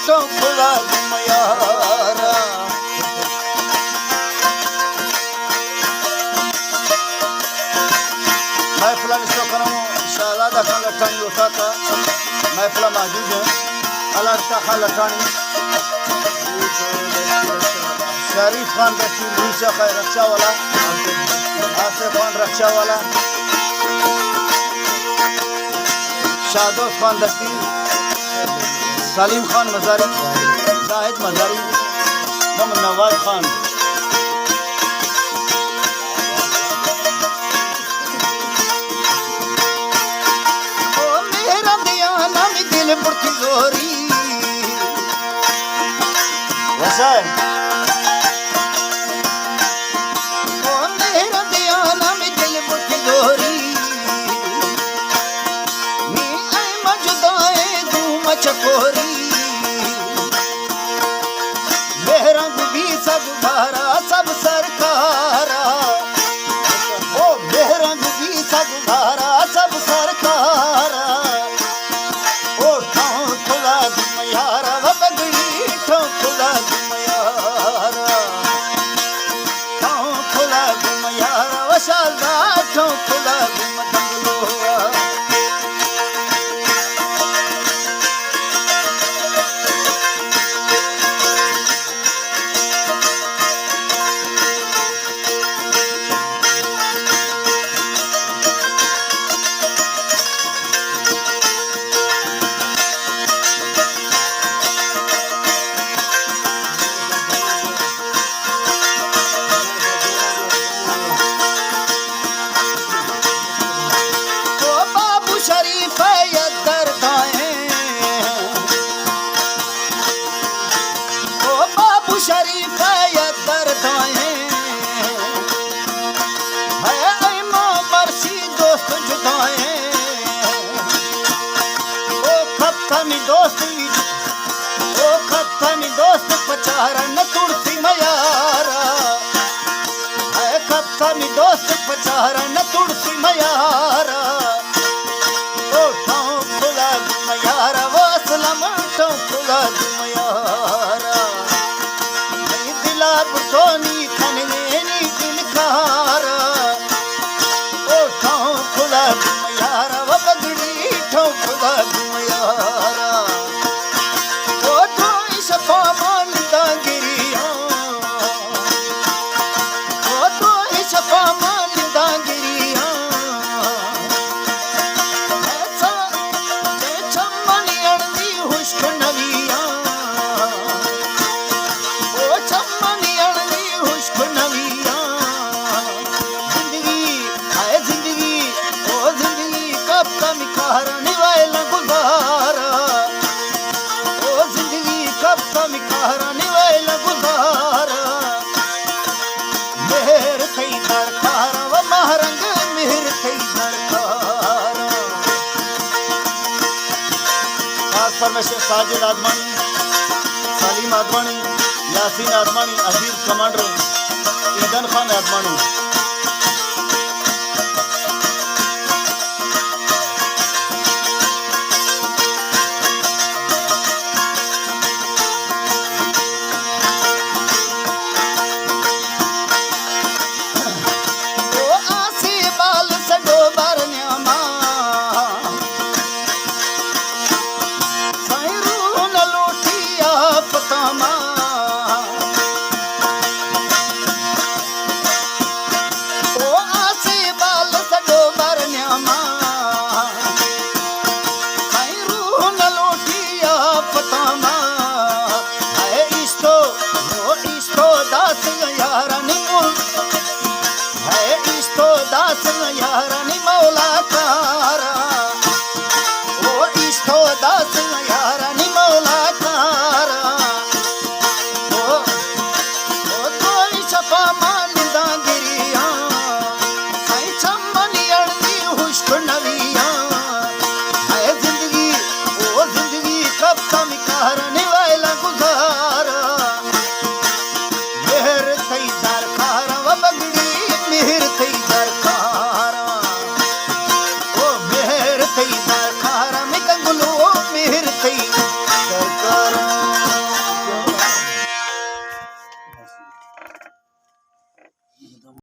खुला गुमयारा महफिला निश्चो करूँ शाला दखन लटानी होता था महफिला मौजूद है अलर्टा खा लटानी शरीफ खान दस्ती नीचा का रक्षा वाला आसिफ खान रक्षा वाला शादोस खान दस्ती सलीम खान मजारी जाहिद मजारी मोहम्मद नवाज खान ओ मेरा दयाना भी दिल मुर्ती जोरी वैसा है ओ मेरा दयाना भी दिल मुर्ती जोरी नी आई मजदाए दूम चकोरी सब भारा सब सरकारा ओ बेरंग भी सब भारा सब सरकारा ओ ठाव खुला गुमयारा व बगड़ी ठाव खुला गुमयारा ठाव खुला गुमयारा व शालदा ठाव खुला गुम दंगलोआ शरीफ दरदाएं ओ बाबू शरीफ दरदाएं है मां बरसी दोस्त जुदाएं ओ खत्मी दोस्त पचारा न तुड़सी मयारा है खत्मी दोस्त पचारा न तुड़सी मयारा खुला गुमयारा नहीं दिला बुतोनी खननेनी दिलकारा ओ ठाव खुला गुमयारा व बगड़ी ठाव खुला गुमयारा ओ ठोई शफा मानदा गिरिया ओ ठोई शफा मानदा गिरिया नविया ओ चम्मनी अड़नी हुश्क नविया जिंदगी आए जिंदगी ओ जिंदगी कब कम कहरने वाला गुजारा ओ जिंदगी कब कम कहरने वाला गुजारा मेहर थई दरकारा व महरंग मेहर थई दरकारा खास परमेश्वर साजिद आदमानी सलीम आदमानी यासीन आदमानी अजीज कमांडर ईदन खान आदमानी